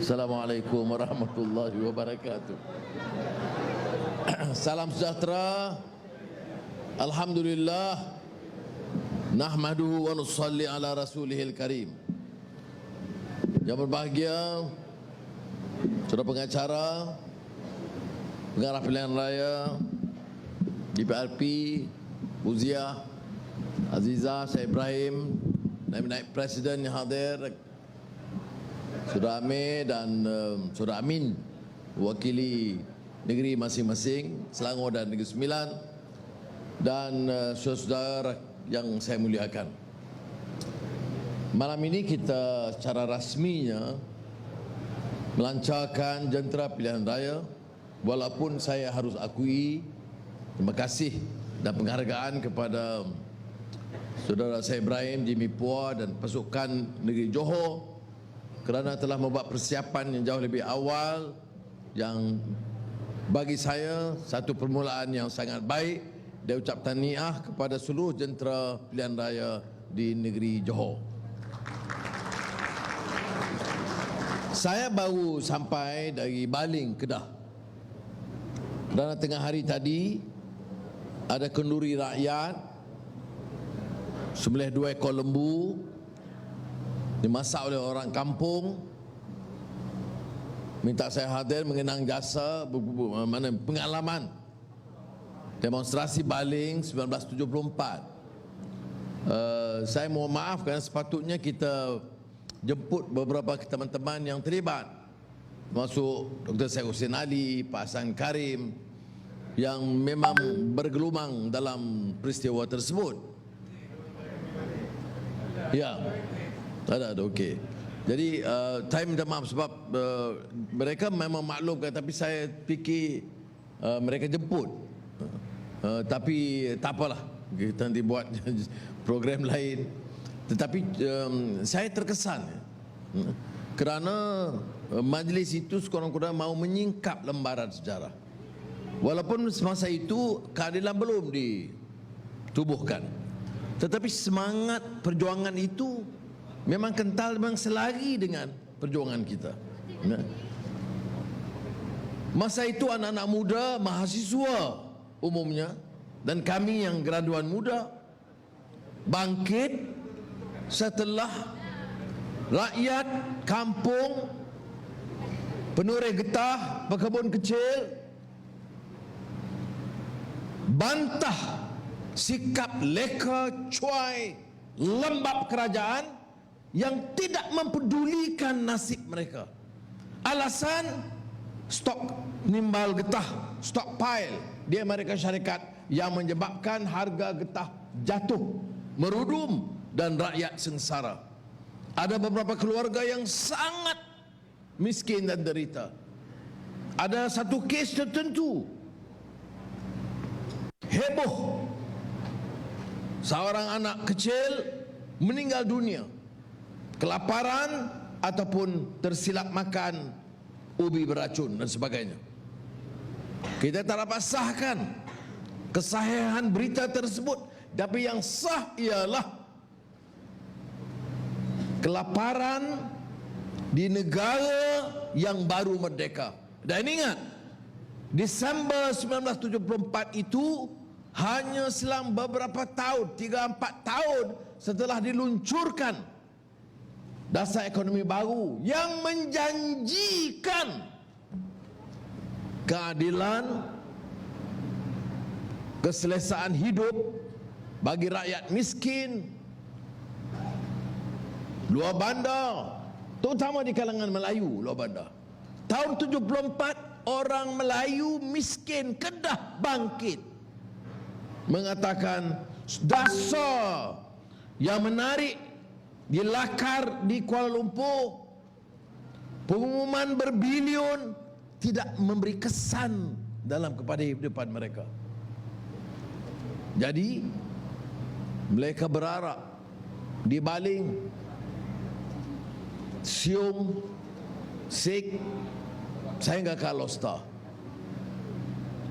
Assalamualaikum warahmatullahi wabarakatuh. Salam sejahtera. Alhamdulillah. Nahmaduhu wa nusalli ala rasulihil karim. Yang berbahagia, saudara pengacara, pengarah pilihan raya, DPRP, Buzia, Aziza, Syed Ibrahim, Naib Presiden yang hadir, Saudara Amir dan Saudara Amin, wakili negeri masing-masing, Selangor dan Negeri Sembilan, dan saudara-saudara yang saya muliakan. Malam ini kita secara rasminya melancarkan jentera pilihan raya, walaupun saya harus akui terima kasih dan penghargaan kepada saudara Syed Ibrahim, Jimmy Puah dan pasukan negeri Johor kerana telah membuat persiapan yang jauh lebih awal, yang bagi saya satu permulaan yang sangat baik. Dia ucap tahniah kepada seluruh jentera pilihan raya di negeri Johor. Saya baru sampai dari Baling, Kedah. Kerana tengah hari tadi ada kenduri rakyat sembelih 2 ekor lembu dimasak oleh orang kampung. Minta saya hadir mengenang jasa pengalaman demonstrasi Baling 1974. Saya mohon maaf kerana sepatutnya kita jemput beberapa teman-teman yang terlibat, termasuk Dr. Syed Hussein Ali, Pak Hassan Karim, yang memang bergelumang dalam peristiwa tersebut. Ya, ada okey. Jadi saya minta maaf sebab mereka memang maklumkan, tapi saya fikir mereka jemput. Tapi tak apalah, kita nanti buat program lain. Tetapi saya terkesan kerana majlis itu sekurang-kurangnya mahu menyingkap lembaran sejarah. Walaupun semasa itu keadilan belum ditubuhkan, tetapi semangat perjuangan itu memang kental, memang selari dengan perjuangan kita. Masa itu anak-anak muda, mahasiswa umumnya, dan kami yang graduan muda bangkit setelah rakyat kampung, penurih getah, pekebun kecil bantah sikap leka, cuai, lembab kerajaan yang tidak mempedulikan nasib mereka. Alasan stok nimbal getah, stockpile di Amerika Syarikat, yang menyebabkan harga getah jatuh, merudum dan rakyat sengsara. Ada beberapa keluarga yang sangat miskin dan derita. Ada satu kes tertentu heboh, seorang anak kecil meninggal dunia kelaparan ataupun tersilap makan ubi beracun dan sebagainya. Kita tak dapat sahkan kesahihan berita tersebut, tapi yang sah ialah kelaparan di negara yang baru merdeka. Dan ingat, Disember 1974 itu hanya selang beberapa tahun, 3-4 tahun setelah diluncurkan dasar ekonomi baru yang menjanjikan keadilan, keselesaan hidup bagi rakyat miskin luar bandar, terutama di kalangan Melayu luar bandar. Tahun 74 orang Melayu miskin Kedah bangkit mengatakan dasar yang menarik dilakar di Kuala Lumpur, pengumuman berbilion tidak memberi kesan dalam kepada hidupan mereka. Jadi mereka berharap di Baling, Siung, Sik, sehingga ke Alostar,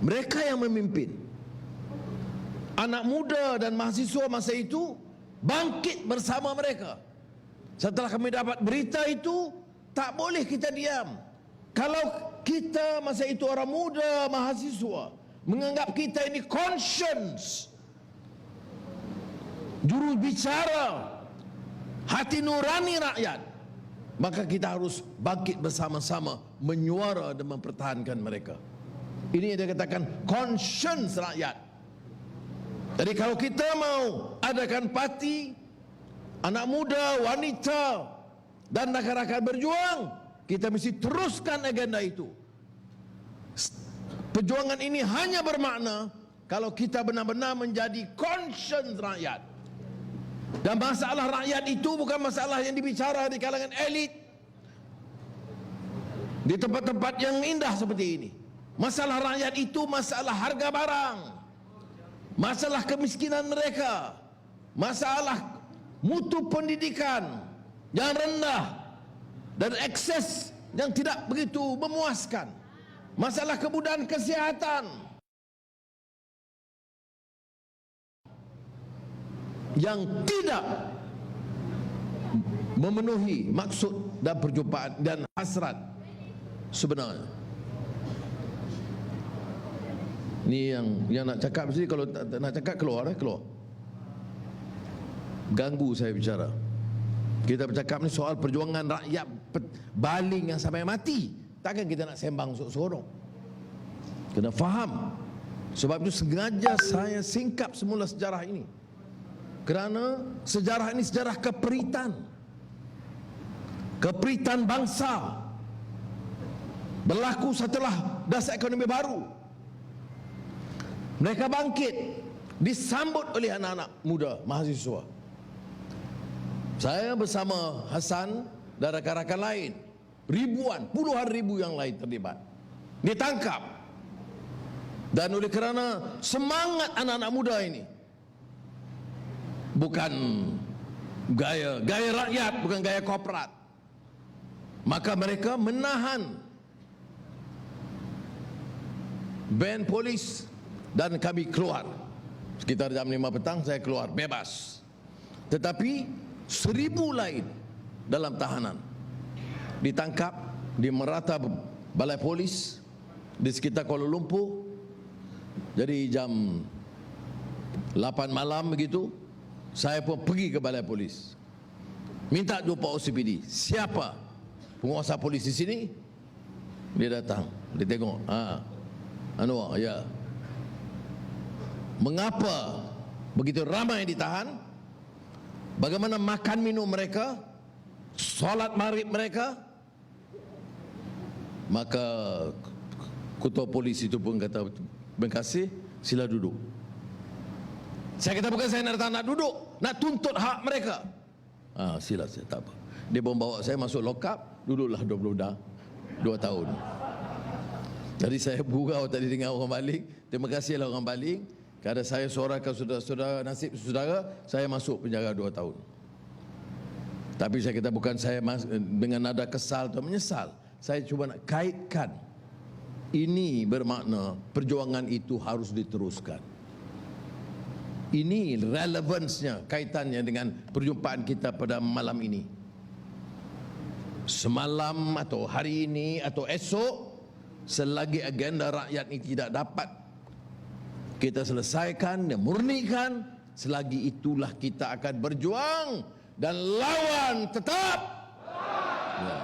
mereka yang memimpin. Anak muda dan mahasiswa masa itu bangkit bersama mereka. Setelah kami dapat berita itu, Tak boleh kita diam. Kalau kita masa itu orang muda, mahasiswa, menganggap kita ini conscience, juru bicara hati nurani rakyat, maka kita harus bangkit bersama-sama, menyuara dan mempertahankan mereka. Ini yang dia katakan conscience rakyat. Jadi kalau kita mau adakan parti, anak muda, wanita dan rakan-rakan berjuang, kita mesti teruskan agenda itu. Perjuangan ini hanya bermakna kalau kita benar-benar menjadi conscience rakyat. Dan masalah rakyat itu bukan masalah yang dibicara di kalangan elit, di tempat-tempat yang indah seperti ini. Masalah rakyat itu masalah harga barang, masalah kemiskinan mereka, masalah mutu pendidikan yang rendah dan akses yang tidak begitu memuaskan, masalah kemudahan kesihatan yang tidak memenuhi maksud dan perjumpaan dan hasrat sebenarnya. Ni yang nak cakap mesti, kalau tak nak cakap keluar. Ganggu saya bicara. Kita bercakap ni soal perjuangan rakyat baling yang sampai mati. Takkan kita nak sembang sorok-sorok. Kena faham. Sebab itu sengaja saya singkap semula sejarah ini. Kerana sejarah ini sejarah keperitan. Keperitan bangsa. Berlaku setelah dasar ekonomi baru. Mereka bangkit, disambut oleh anak-anak muda, mahasiswa. Saya bersama Hasan dan rakan-rakan lain, ribuan, puluhan ribu yang lain terlibat, ditangkap. Dan oleh kerana semangat anak-anak muda ini, bukan gaya rakyat, bukan gaya korporat, maka mereka menahan band polis dan kami keluar. Sekitar jam 5 petang saya keluar bebas. Tetapi 1,000 lain dalam tahanan ditangkap di merata balai polis di sekitar Kuala Lumpur. Jadi jam 8 malam begitu, saya pun pergi ke balai polis, minta jumpa OCPD. Siapa penguasa polis di sini? Dia datang, dia tengok, Anwar, ya. Mengapa begitu ramai ditahan? Bagaimana makan minum mereka, solat maghrib mereka? Maka ketua polis itu pun kata, terima kasih, sila duduk. Saya kata, bukan saya nak duduk, nak tuntut hak mereka. Sila, saya tak apa. Dia membawa saya masuk lokap, duduklah 2 tahun. Jadi saya gurau tadi dengan orang baling. Terima kasihlah orang baling, kerana saya suarakan saudara-saudara, nasib saudara, saya masuk penjara 2 tahun. Tapi saya kata, bukan saya dengan nada kesal atau menyesal. Saya cuba nak kaitkan. Ini bermakna perjuangan itu harus diteruskan. Ini relevansnya, kaitannya dengan perjumpaan kita pada malam ini. Semalam atau hari ini atau esok, selagi agenda rakyat ini tidak dapat kita selesaikan dan murnikan, selagi itulah kita akan berjuang dan lawan tetap. Ya.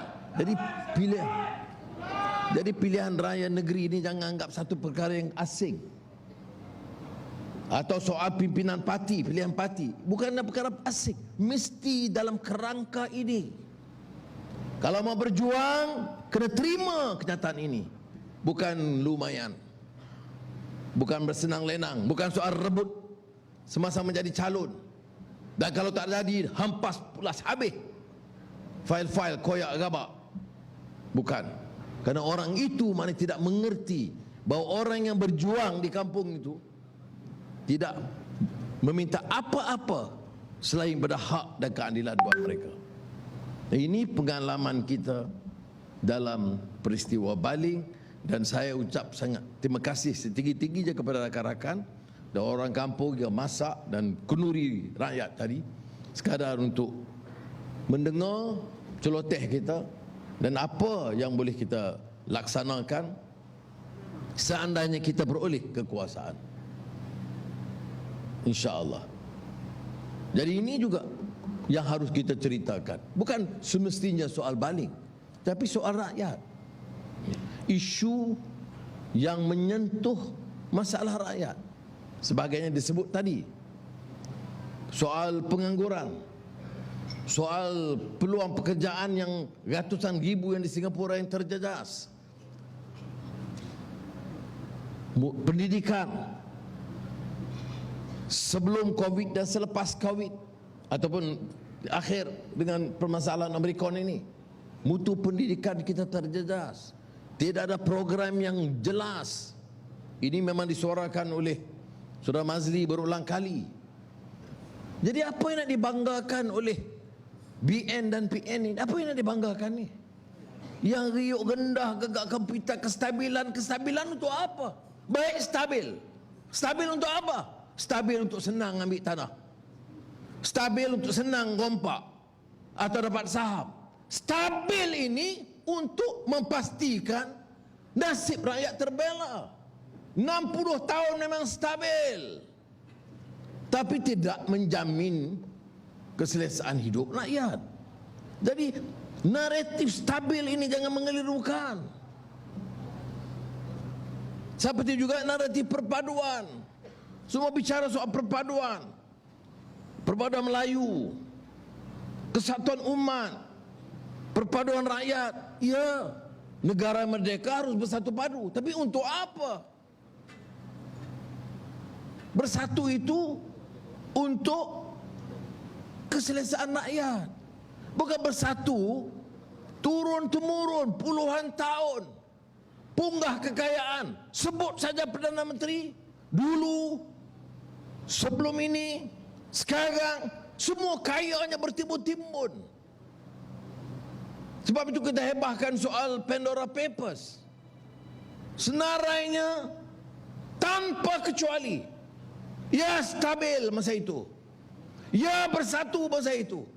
Jadi pilihan raya negeri ini jangan anggap satu perkara yang asing. Atau soal pimpinan parti, pilihan parti, bukanlah perkara asing. Mesti dalam kerangka ini. Kalau mau berjuang, kena terima kenyataan ini. Bukan lumayan, bukan bersenang lenang, bukan soal rebut semasa menjadi calon. Dan kalau tak jadi, hampas pulas habis fail-fail koyak gabak. Bukan. Kerana orang itu mana tidak mengerti bahawa orang yang berjuang di kampung itu tidak meminta apa-apa selain pada hak dan keadilan buat mereka. Ini pengalaman kita dalam peristiwa baling. Dan saya ucap sangat terima kasih setinggi-tingginya kepada rakan-rakan dan orang kampung yang masak dan kenuri rakyat tadi, sekadar untuk mendengar celoteh kita Dan apa yang boleh kita laksanakan seandainya kita beroleh kekuasaan, insya-Allah. Jadi ini juga yang harus kita ceritakan. Bukan semestinya soal baling, tapi soal rakyat. Isu yang menyentuh masalah rakyat, sebagainya disebut tadi. Soal pengangguran, soal peluang pekerjaan yang ratusan ribu yang di Singapura yang terjejas, pendidikan sebelum Covid dan selepas Covid, ataupun akhir dengan permasalahan Omicron ini. Mutu pendidikan kita terjejas, tidak ada program yang jelas. Ini memang disuarakan oleh Saudara Mazli berulang kali. Jadi apa yang nak dibanggakan oleh BN dan PN ini? Apa yang nak dibanggakan ni? Yang riuk gendah gegak kempita kestabilan untuk apa? Baik stabil. Stabil untuk apa? Stabil untuk senang ambil tanah, stabil untuk senang rompak atau dapat saham. Stabil ini untuk memastikan nasib rakyat terbela. 60 tahun memang stabil, tapi tidak menjamin keselesaan hidup rakyat. Jadi naratif stabil ini jangan mengelirukan. Seperti juga naratif perpaduan. Semua bicara soal perpaduan, perpaduan Melayu, kesatuan umat, perpaduan rakyat. Ya, negara merdeka harus bersatu padu, tapi untuk apa? Bersatu itu untuk keselesaan rakyat, bukan bersatu turun-temurun puluhan tahun, punggah kekayaan. Sebut saja Perdana Menteri dulu, sebelum ini, sekarang, semua kayanya bertimbun-timbun. Sebab itu kita hebahkan soal Pandora Papers. Senarainya tanpa kecuali, ya stabil masa itu, ya bersatu masa itu,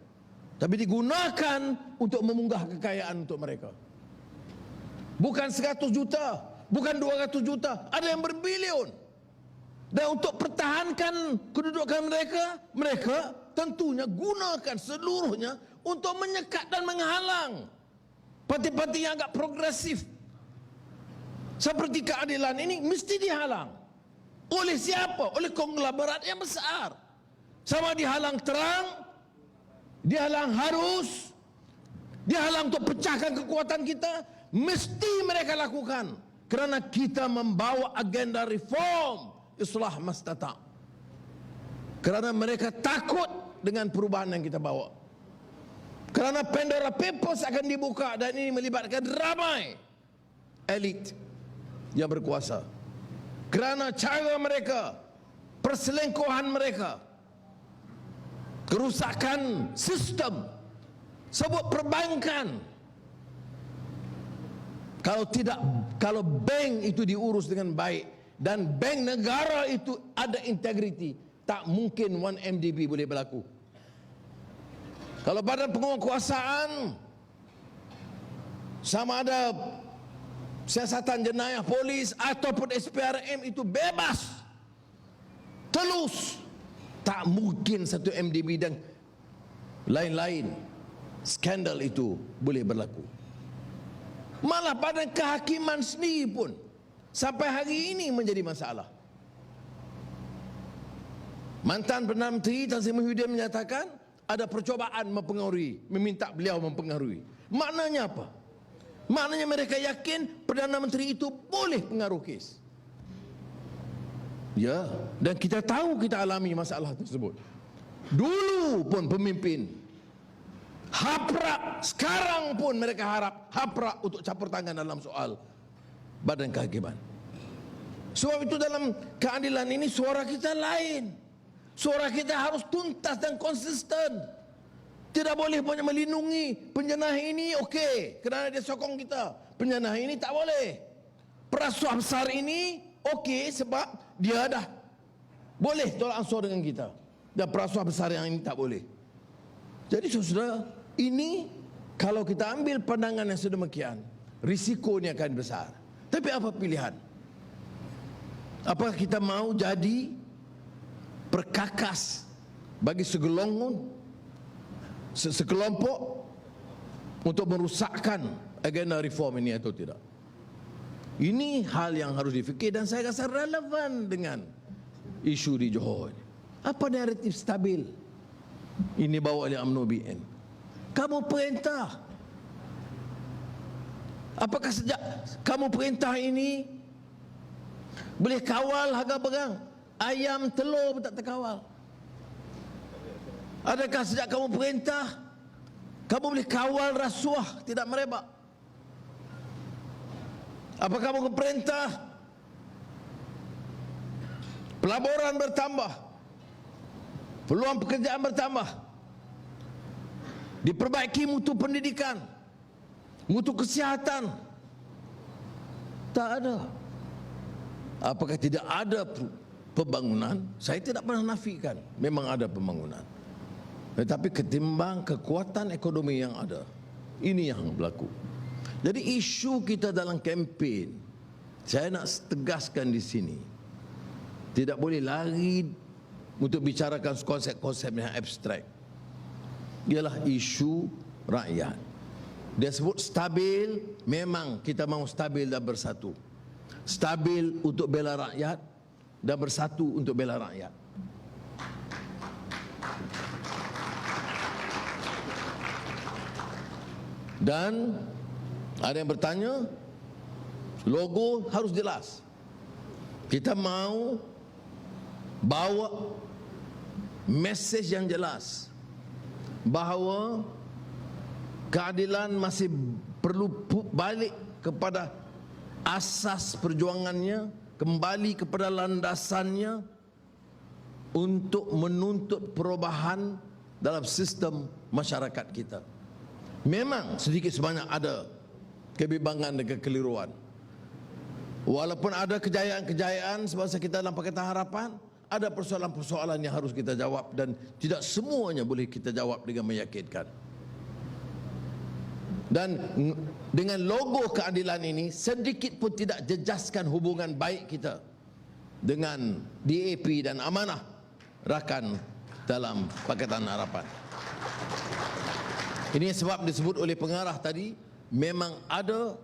tapi digunakan untuk memunggah kekayaan untuk mereka. Bukan 100 juta, bukan 200 juta, ada yang berbilion. Dan untuk pertahankan kedudukan mereka, mereka tentunya gunakan seluruhnya untuk menyekat dan menghalang parti-parti yang agak progresif. Seperti keadilan ini mesti dihalang. Oleh siapa? Oleh konglomerat yang besar. Sama dihalang terang, dihalang harus, dihalang untuk pecahkan kekuatan kita, mesti mereka lakukan. Kerana kita membawa agenda reform, islah mastata'. Kerana mereka takut dengan perubahan yang kita bawa. Kerana Pandora Papers akan dibuka dan ini melibatkan ramai elit yang berkuasa. Kerana cara mereka, perselingkuhan mereka, kerusakan sistem, sebut perbankan. Kalau bank itu diurus dengan baik dan bank negara itu ada integriti, tak mungkin 1MDB boleh berlaku. Kalau badan penguasaan sama ada siasatan jenayah polis ataupun SPRM itu bebas, telus, tak mungkin satu MDB dan lain-lain skandal itu boleh berlaku. Malah badan kehakiman sendiri pun sampai hari ini menjadi masalah. Mantan Perdana Menteri Tan Sri Muhyiddin menyatakan ada percobaan mempengaruhi, meminta beliau mempengaruhi. Maknanya apa? Maknanya mereka yakin Perdana Menteri itu boleh pengaruh kes. Ya, dan kita tahu kita alami masalah tersebut. Dulu pun pemimpin haprak, sekarang pun mereka harap haprak untuk campur tangan dalam soal badan kehakiman. Sebab itu dalam keadilan ini suara kita lain. Suara kita harus tuntas dan konsisten. Tidak boleh banyak melindungi penjenayah ini, okey, kerana dia sokong kita. Penjenayah ini tak boleh. Perasuah besar ini okey sebab dia dah boleh tolak ansur dengan kita. Dan perasuah besar yang ini tak boleh. Jadi saudara, ini Kalau kita ambil pandangan yang sedemikian, risikonya akan besar. Tapi apa pilihan? Apakah kita mau jadi perkakas bagi sekelompok untuk merusakkan agenda reform ini atau tidak? Ini hal yang harus difikir dan saya rasa relevan dengan isu di Johor. Apa naratif stabil ini bawa oleh UMNO BN? Kamu perintah. Apakah sejak kamu perintah ini boleh kawal harga barang? Ayam, telur pun tak terkawal. Adakah sejak kamu perintah kamu boleh kawal rasuah tidak merebak? Apa kamu perintah pelaburan bertambah, peluang pekerjaan bertambah, diperbaiki mutu pendidikan, mutu kesihatan? Tak ada. Apakah tidak ada pembangunan? Saya tidak pernah nafikan, memang ada pembangunan. Tetapi ketimbang kekuatan ekonomi yang ada, ini yang berlaku. Jadi isu kita dalam kempen, saya nak tegaskan di sini, tidak boleh lari untuk bicarakan konsep-konsep yang abstrak. Ialah isu rakyat. Dia sebut stabil, memang kita mahu stabil dan bersatu. Stabil untuk bela rakyat dan bersatu untuk bela rakyat. Dan ada yang bertanya, logo harus jelas. Kita mau bawa mesej yang jelas bahawa keadilan masih perlu balik kepada asas perjuangannya, kembali kepada landasannya untuk menuntut perubahan dalam sistem masyarakat kita. Memang sedikit sebanyak ada kebimbangan dan kekeliruan. Walaupun ada kejayaan-kejayaan sebangsa kita dalam Pakatan Harapan, ada persoalan-persoalan yang harus kita jawab dan tidak semuanya boleh kita jawab dengan meyakinkan. Dan dengan logo keadilan ini sedikit pun tidak jejaskan hubungan baik kita dengan DAP dan amanah rakan dalam Pakatan Harapan. Ini sebab disebut oleh pengarah tadi, memang ada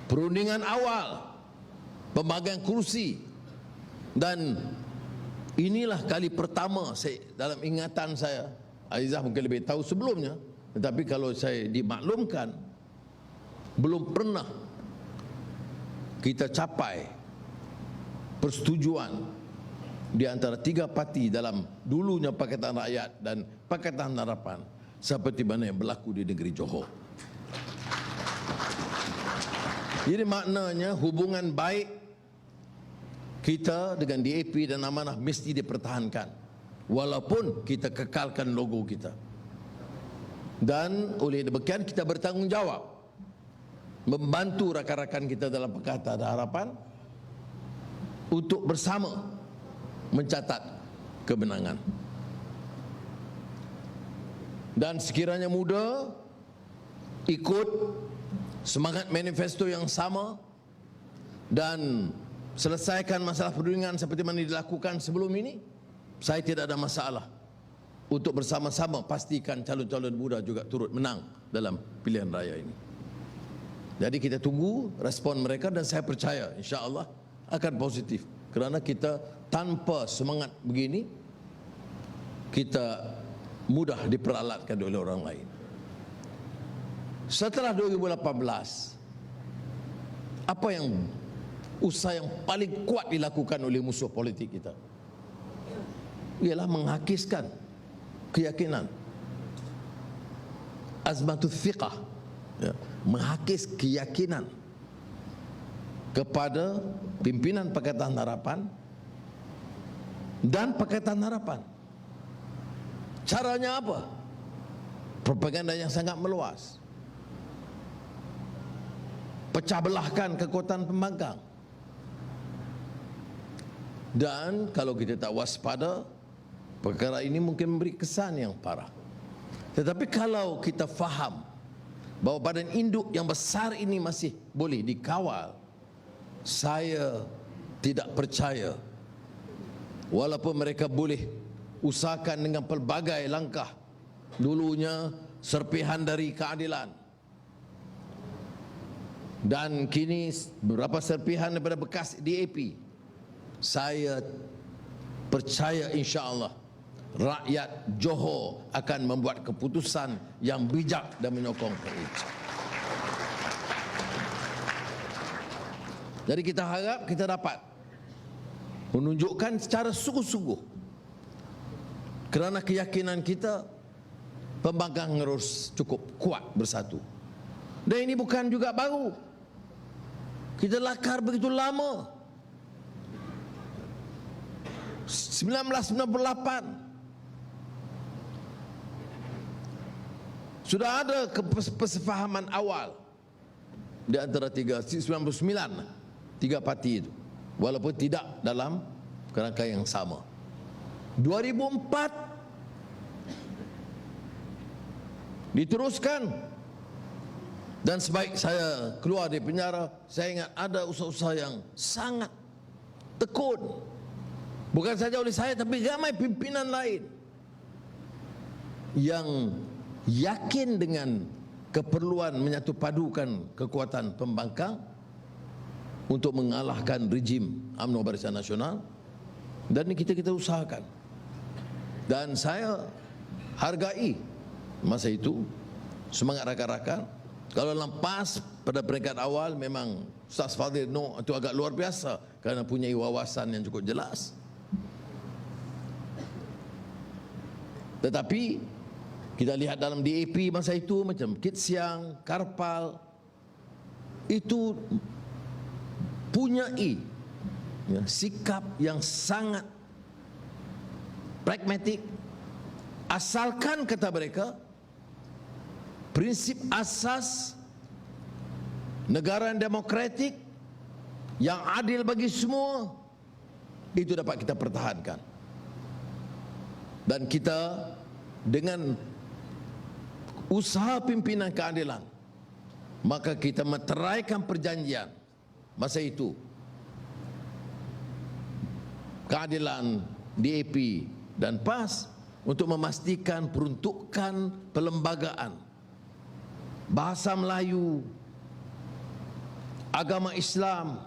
perundingan awal pembagian kursi, dan inilah kali pertama dalam ingatan saya, Aizah mungkin lebih tahu sebelumnya, tetapi kalau saya dimaklumkan, belum pernah kita capai persetujuan di antara tiga parti dalam dulunya Pakatan Rakyat dan Pakatan Harapan seperti mana yang berlaku di negeri Johor. Jadi maknanya hubungan baik kita dengan DAP dan amanah mesti dipertahankan walaupun kita kekalkan logo kita. Dan oleh demikian kita bertanggungjawab membantu rakan-rakan kita dalam Pakatan Harapan untuk bersama mencatat kemenangan. Dan sekiranya muda ikut semangat manifesto yang sama dan selesaikan masalah perundingan seperti mana dilakukan sebelum ini, saya tidak ada masalah untuk bersama-sama pastikan calon-calon muda juga turut menang dalam pilihan raya ini. Jadi kita tunggu respon mereka dan saya percaya insya-Allah akan positif, kerana kita tanpa semangat begini kita mudah diperalatkan oleh orang lain. Setelah 2018, apa yang usaha yang paling kuat dilakukan oleh musuh politik kita? Ialah menghakiskan keyakinan, azmatul thiqah, ya, menghakis keyakinan kepada pimpinan Pakatan Harapan dan Pakatan Harapan. Caranya apa? Propaganda yang sangat meluas, pecah belahkan kekuatan pembangkang, dan kalau kita tak waspada, perkara ini mungkin memberi kesan yang parah. Tetapi kalau kita faham bahawa badan induk yang besar ini masih boleh dikawal, saya tidak percaya walaupun mereka boleh usahakan dengan pelbagai langkah, dulunya serpihan dari keadilan dan kini beberapa serpihan daripada bekas DAP, saya percaya insya-Allah rakyat Johor akan membuat keputusan yang bijak dan menyokong PH. Jadi kita harap kita dapat menunjukkan secara sungguh-sungguh kerana keyakinan kita pembangkang harus cukup kuat bersatu. Dan ini bukan juga baru. Kita lakar begitu lama. 1998 sudah ada kesepahaman awal di antara 99 tiga parti itu, walaupun tidak dalam kerangka yang sama. 2004 diteruskan, dan sebaik saya keluar dari penjara, saya ingat ada usaha-usaha yang sangat tekun, bukan saja oleh saya tapi ramai pimpinan lain yang yakin dengan keperluan menyatupadukan kekuatan pembangkang untuk mengalahkan rejim UMNO Barisan Nasional, dan ini kita usahakan. Dan saya hargai masa itu semangat rakan-rakan. Kalau lepas pada peringkat awal memang Ustaz Fadil no itu agak luar biasa kerana punya wawasan yang cukup jelas. Tetapi kita lihat dalam DAP masa itu macam Kit Siang, Karpal itu punyai sikap yang sangat pragmatik, asalkan kata mereka prinsip asas negara yang demokratik yang adil bagi semua itu dapat kita pertahankan. Dan kita dengan usaha pimpinan keadilan, maka kita meteraikan perjanjian masa itu, keadilan, DAP dan PAS, untuk memastikan peruntukan perlembagaan bahasa Melayu, agama Islam,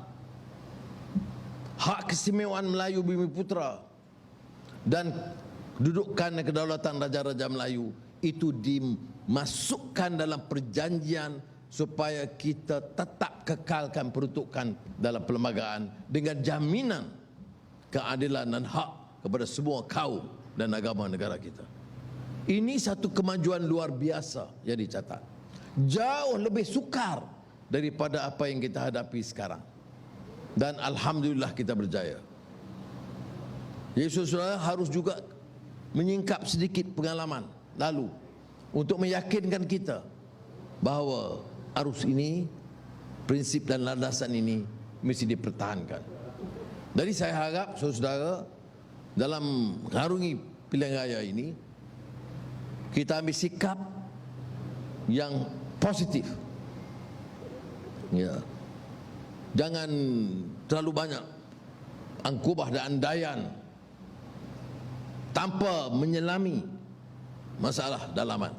hak keistimewaan Melayu Bumiputera dan kedudukan dan kedaulatan Raja-Raja Melayu itu dimasukkan dalam perjanjian supaya kita tetap kekalkan peruntukan dalam perlembagaan dengan jaminan keadilan dan hak kepada semua kaum dan agama negara kita. Ini satu kemajuan luar biasa yang dicatat, jauh lebih sukar daripada apa yang kita hadapi sekarang, dan alhamdulillah kita berjaya. Yesus harus juga menyingkap sedikit pengalaman lalu untuk meyakinkan kita bahawa arus ini, prinsip dan landasan ini mesti dipertahankan. Jadi saya harap saudara dalam mengarungi pilihan raya ini kita ambil sikap yang positif. Ya. Jangan terlalu banyak angkubah dan andaian tanpa menyelami masalah dalaman.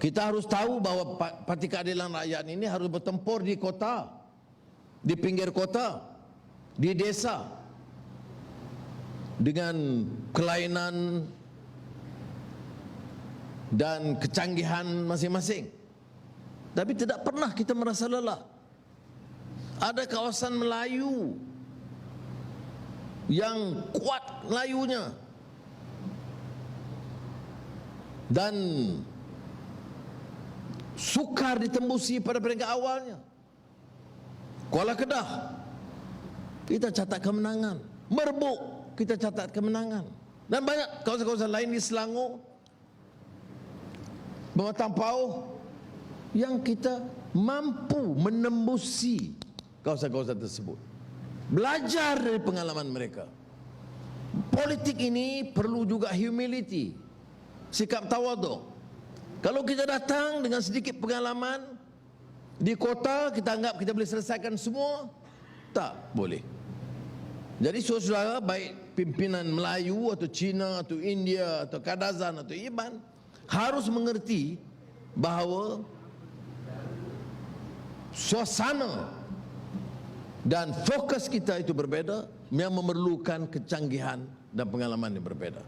Kita harus tahu bahawa Parti Keadilan Rakyat ini harus bertempur di kota, di pinggir kota, di desa, dengan kelainan dan kecanggihan masing-masing. Tapi tidak pernah kita merasa lelah. Ada kawasan Melayu yang kuat Melayunya dan sukar ditembusi pada peringkat awalnya. Kuala Kedah kita catat kemenangan, Merbuk kita catat kemenangan, dan banyak kawasan-kawasan lain di Selangor, Pematang Pauh, yang kita mampu menembusi kawasan-kawasan tersebut. Belajar dari pengalaman mereka. Politik ini perlu juga humility, sikap tawaduk. Kalau kita datang dengan sedikit pengalaman di kota, kita anggap kita boleh selesaikan semua, tak boleh. Jadi saudara, baik pimpinan Melayu atau Cina atau India atau Kadazan atau Iban harus mengerti bahawa suasana dan fokus kita itu berbeza, yang memerlukan kecanggihan dan pengalaman yang berbeza.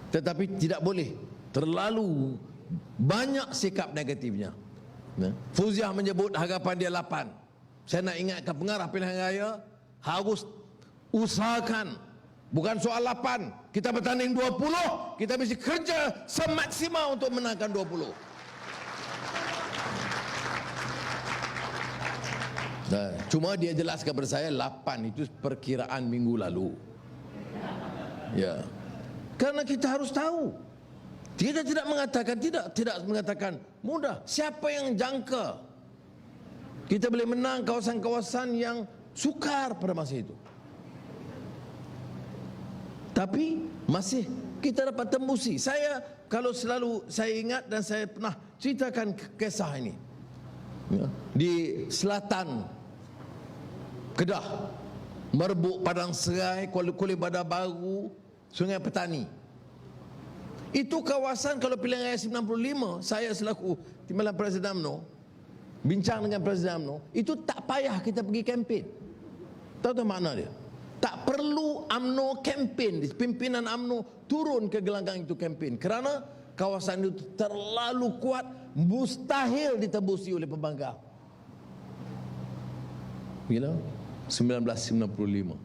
Tetapi tidak boleh terlalu banyak sikap negatifnya. Fauziah menyebut harapan dia 8. Saya nak ingatkan pengarah pilihan raya harus usahakan, bukan soal 8, kita bertanding 20, kita mesti kerja semaksimal untuk menangkan 20. Cuma dia jelaskan kepada saya 8 itu perkiraan minggu lalu. Ya. Karena kita harus tahu. Kita tidak mengatakan mudah. Siapa yang jangka kita boleh menang kawasan-kawasan yang sukar pada masa itu. Tapi masih kita dapat tembusi. Saya kalau selalu saya ingat dan saya pernah ceritakan kisah ini. Ya, di selatan Kedah, Merbuk, Padang Serai, Kuala Badar Baru, Sungai Petani. Itu kawasan kalau pilihan raya 95, saya selaku timbalan Presiden UMNO bincang dengan Presiden UMNO, itu tak payah kita pergi kempen. Tahu tak makna dia? Tak perlu UMNO kempen, pimpinan UMNO turun ke gelanggang itu kempen, kerana kawasan itu terlalu kuat, mustahil ditebusi oleh pembangkang. Bila? 1995.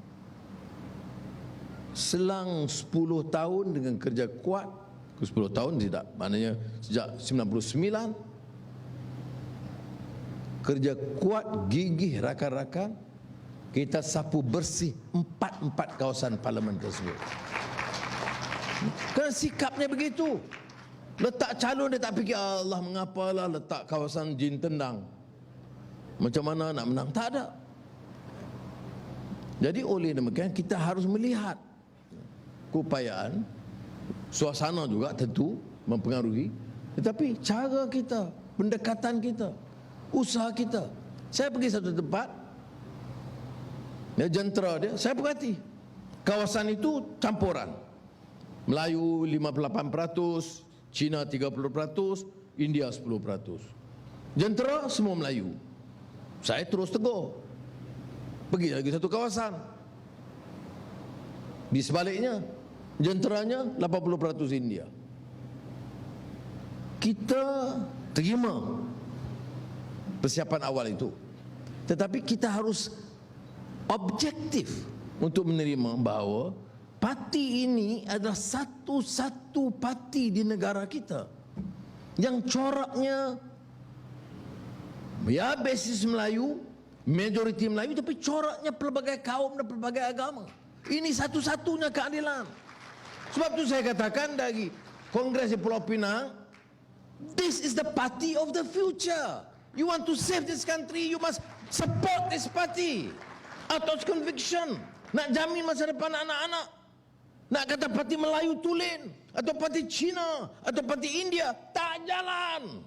Selang 10 tahun dengan kerja kuat, 10 tahun tidak, maknanya sejak 99, kerja kuat, gigih, rakan-rakan, kita sapu bersih 4 kawasan parlimen tersebut. Kerana sikapnya begitu. Letak calon dia tak fikir, Allah mengapalah letak kawasan jin tendang, macam mana nak menang, tak ada. Jadi oleh demikian kita harus melihat keupayaan, suasana juga tentu mempengaruhi, tetapi cara kita, pendekatan kita, usaha kita. Saya pergi satu tempat, ya, jentera dia, saya perhati kawasan itu campuran, Melayu 58%, Cina 30%, India 10%. Jentera semua Melayu. Saya terus tegur. Pergi lagi satu kawasan, di sebaliknya jenteranya 80% India. Kita terima persiapan awal itu, tetapi kita harus objektif untuk menerima bahawa parti ini adalah satu-satu parti di negara kita yang coraknya ya basis Melayu, majoriti Melayu, tapi coraknya pelbagai kaum dan pelbagai agama. Ini satu-satunya keadilan. Sebab itu saya katakan dari Kongres di Pulau Pinang, this is the party of the future. You want to save this country, you must support this party out of conviction. Nak jamin masa depan anak-anak, nak kata parti Melayu tulen, atau parti Cina, atau parti India, tak jalan.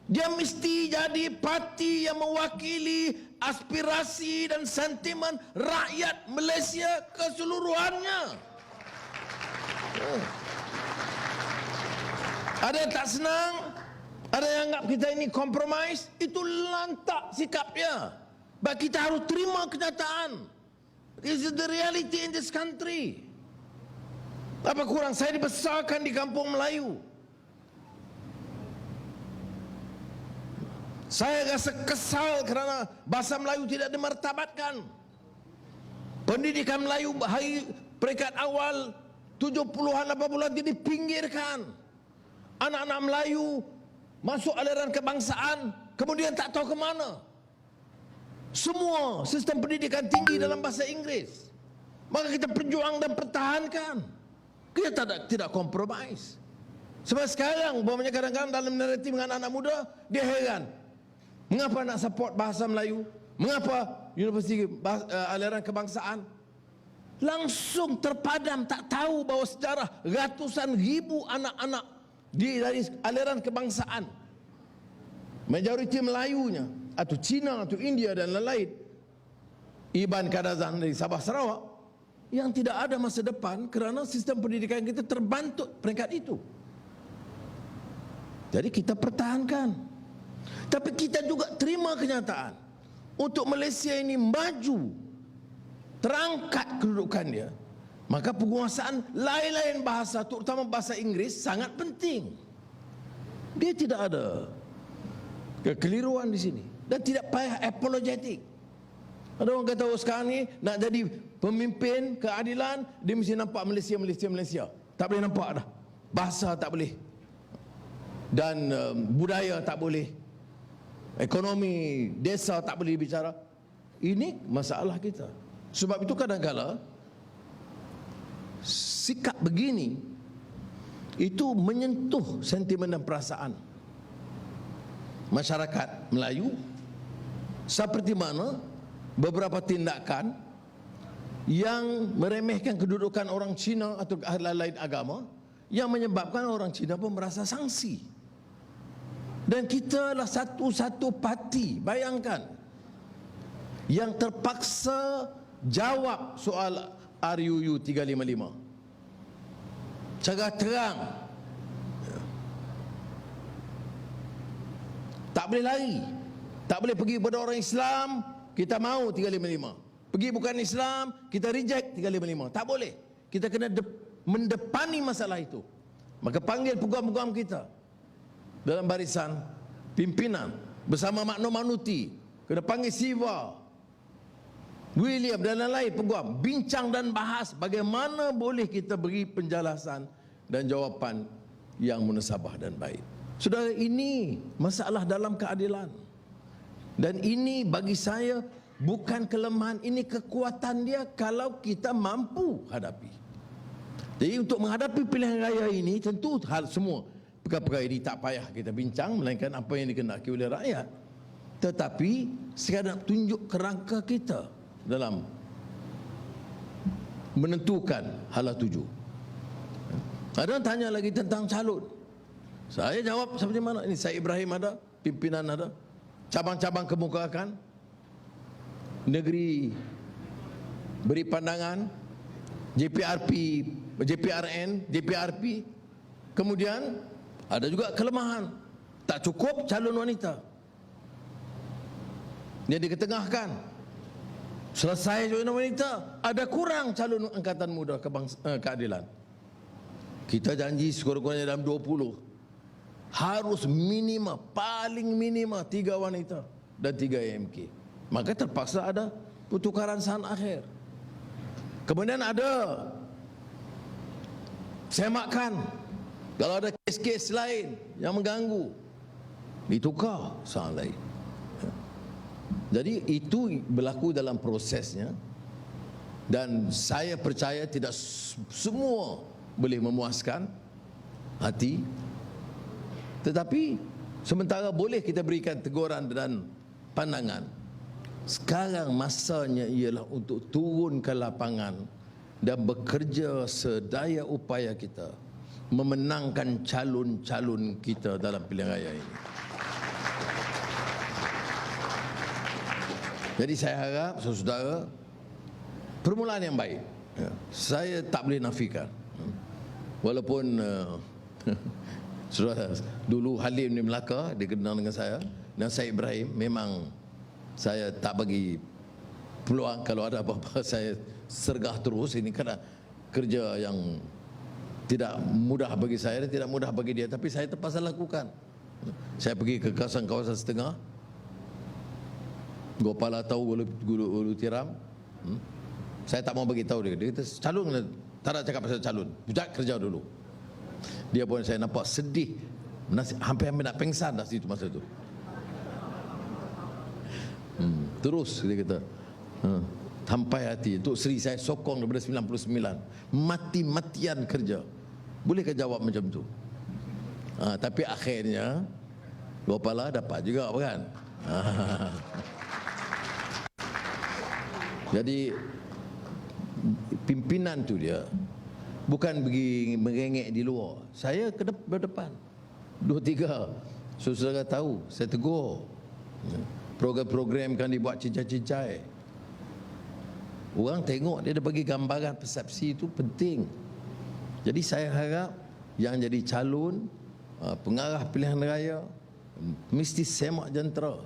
Dia mesti jadi parti yang mewakili aspirasi dan sentimen rakyat Malaysia keseluruhannya. Ada yang tak senang, ada yang anggap kita ini kompromis, itu lantak sikapnya. But kita harus terima kenyataan. This is the reality in this country. Apa kurang saya dibesarkan di kampung Melayu. Saya rasa kesal kerana bahasa Melayu tidak dimartabatkan. Pendidikan Melayu hari peringkat awal 70-an 80-an dipinggirkan. Anak-anak Melayu masuk aliran kebangsaan, kemudian tak tahu ke mana. Semua sistem pendidikan tinggi dalam bahasa Inggeris. Maka kita perjuang dan pertahankan. Kita tidak kompromis. Sebab sekarang, umpamanya kadang-kadang dalam naratif dengan anak muda, dia heran. Mengapa nak support bahasa Melayu? Mengapa universiti aliran kebangsaan? Langsung terpadam, tak tahu bahawa sejarah ratusan ribu anak-anak dari aliran kebangsaan, majoriti Melayunya, atau Cina, atau India dan lain-lain, Iban Kadazan dari Sabah Sarawak, yang tidak ada masa depan kerana sistem pendidikan kita terbantut peringkat itu. Jadi kita pertahankan. Tapi kita juga terima kenyataan, untuk Malaysia ini maju, terangkat kedudukan dia, maka penguasaan lain-lain bahasa, terutama bahasa Inggeris, sangat penting. Dia tidak ada kekeliruan di sini, dan tidak payah apologetik. Ada orang kata, oh sekarang ni nak jadi pemimpin keadilan, dia mesti nampak Malaysia. Tak boleh nampak dah. Bahasa tak boleh, dan budaya tak boleh, ekonomi desa tak boleh bicara. Ini masalah kita. Sebab itu kadang-kala sikap begini itu menyentuh sentimen dan perasaan masyarakat Melayu, seperti mana beberapa tindakan yang meremehkan kedudukan orang Cina atau lain agama, yang menyebabkan orang Cina pun merasa sangsi. Dan kita lah satu-satu parti, bayangkan, yang terpaksa jawab soal RUU 355 secara terang. Tak boleh lari, tak boleh pergi pada orang Islam, kita mau 355. Pergi bukan Islam, kita reject 355. Tak boleh. Kita kena mendepani masalah itu. Maka panggil peguam-peguam kita dalam barisan pimpinan bersama Makno Manuti, kena panggil Siva, William dan lain-lain peguam, bincang dan bahas bagaimana boleh kita beri penjelasan dan jawapan yang munasabah dan baik. Saudara, ini masalah dalam keadilan, dan ini bagi saya bukan kelemahan, ini kekuatan dia kalau kita mampu hadapi. Jadi untuk menghadapi pilihan raya ini, tentu hal semua perkara-perkara ini tak payah kita bincang, melainkan apa yang dikehendaki oleh rakyat. Tetapi sekadar tunjuk kerangka kita dalam menentukan hala tuju. Ada yang tanya lagi tentang calon. Saya jawab seperti mana? Ini Syed Ibrahim ada, pimpinan ada, cabang-cabang kemukakan, negeri beri pandangan, JPRP, JPRN, JPRP. Kemudian ada juga kelemahan, tak cukup calon wanita yang diketengahkan. Selesai calon wanita, ada kurang calon angkatan muda keadilan. Kita janji sekurang-kurangnya dalam 20 harus minima, paling minima 3 wanita dan 3 AMK. Maka terpaksa ada pertukaran sahan akhir. Kemudian ada semakan, kalau ada kes-kes lain yang mengganggu, ditukar sahan lain. Jadi itu berlaku dalam prosesnya, dan saya percaya tidak semua boleh memuaskan hati, tetapi sementara boleh kita berikan teguran dan pandangan. Sekarang masanya ialah untuk turun ke lapangan dan bekerja sedaya upaya kita memenangkan calon-calon kita dalam pilihan raya ini. Jadi saya harap saudara, permulaan yang baik. Saya tak boleh nafikan, walaupun saudara dulu Halim di Melaka, dia kenal dengan saya, dan Syed Ibrahim, memang saya tak bagi peluang. Kalau ada apa-apa saya sergah terus. Ini kerana kerja yang tidak mudah bagi saya dan tidak mudah bagi dia, tapi saya terpaksa lakukan. Saya pergi ke kawasan-kawasan setengah, Gopala tahu Ulu Tiram, saya tak mau bagi tahu dia. Dia kata calon, tak ada cakap pasal calon, buat kerja dulu. Dia pun saya nampak sedih, hampir-hampir nak pengsan dah situ masa tu. Terus dia kata, sampai hati. Untuk Seri saya sokong daripada 99, mati-matian kerja. Bolehkah jawab macam tu? Tapi akhirnya Gopala dapat juga, kan? Jadi pimpinan tu dia Bukan pergi merengek di luar. Saya ke depan. 2-3. So, saudara tahu, saya tegur. Program-program kan dibuat cincai-cincai. Orang tengok, dia ada bagi gambaran persepsi itu penting. Jadi saya harap yang jadi calon pengarah pilihan raya mesti semak jentera.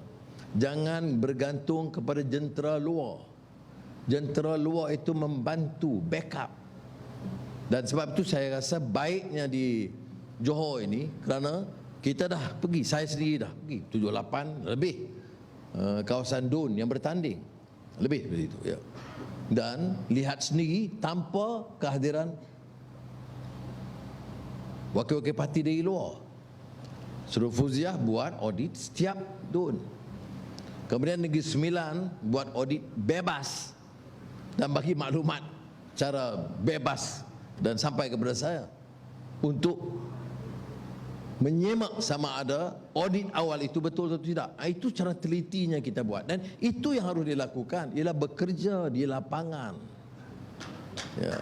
Jangan bergantung kepada jentera luar. Jentera luar itu membantu, backup. Dan sebab itu saya rasa baiknya di Johor ini, kerana kita dah pergi, saya sendiri dah pergi 78 lebih kawasan DUN yang bertanding, lebih dari itu ya. Dan lihat sendiri tanpa kehadiran wakil-wakil parti dari luar. Suruh Fuziah buat audit setiap DUN. Kemudian Negeri Sembilan buat audit bebas dan bagi maklumat cara bebas dan sampai kepada saya untuk menyemak sama ada audit awal itu betul atau tidak. Itu cara telitinya kita buat, dan itu yang harus dilakukan, ialah bekerja di lapangan ya.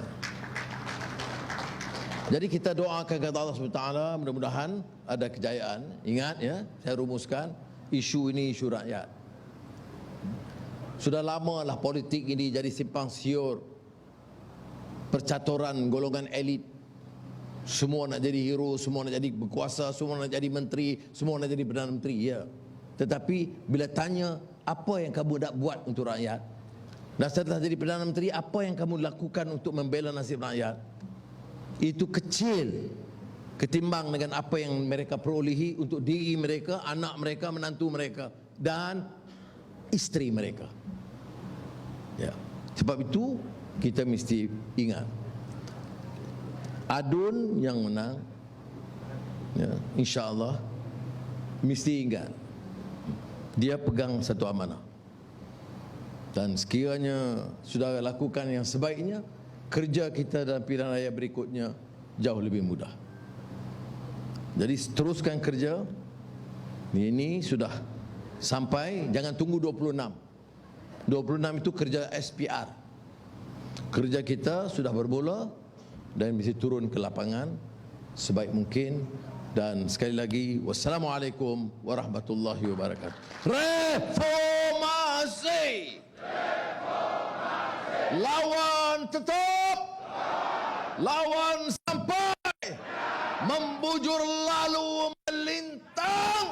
Jadi kita doakan kepada Allah SWT, mudah-mudahan ada kejayaan. Ingat ya, saya rumuskan, isu ini isu rakyat. Sudah lama lah politik ini jadi simpang siur, percaturan golongan elit. Semua nak jadi hero, semua nak jadi berkuasa, semua nak jadi menteri, semua nak jadi Perdana Menteri ya. Tetapi bila tanya, apa yang kamu nak buat untuk rakyat? Dan setelah jadi Perdana Menteri, apa yang kamu lakukan untuk membela nasib rakyat? Itu kecil ketimbang dengan apa yang mereka perolehi untuk diri mereka, anak mereka, menantu mereka dan isteri mereka ya. Sebab itu kita mesti ingat, Adun yang menang ya, insya-Allah mesti ingat dia pegang satu amanah. Dan sekiranya saudara lakukan yang sebaiknya, kerja kita dalam pilihan raya berikutnya jauh lebih mudah. Jadi teruskan kerja. Ini sudah sampai, jangan tunggu 26. 26 itu kerja SPR. Kerja kita sudah bermula dan mesti turun ke lapangan sebaik mungkin. Dan sekali lagi, wassalamualaikum warahmatullahi wabarakatuh. Reformasi, lawan tetap, lawan sampai, membujur lalu melintang.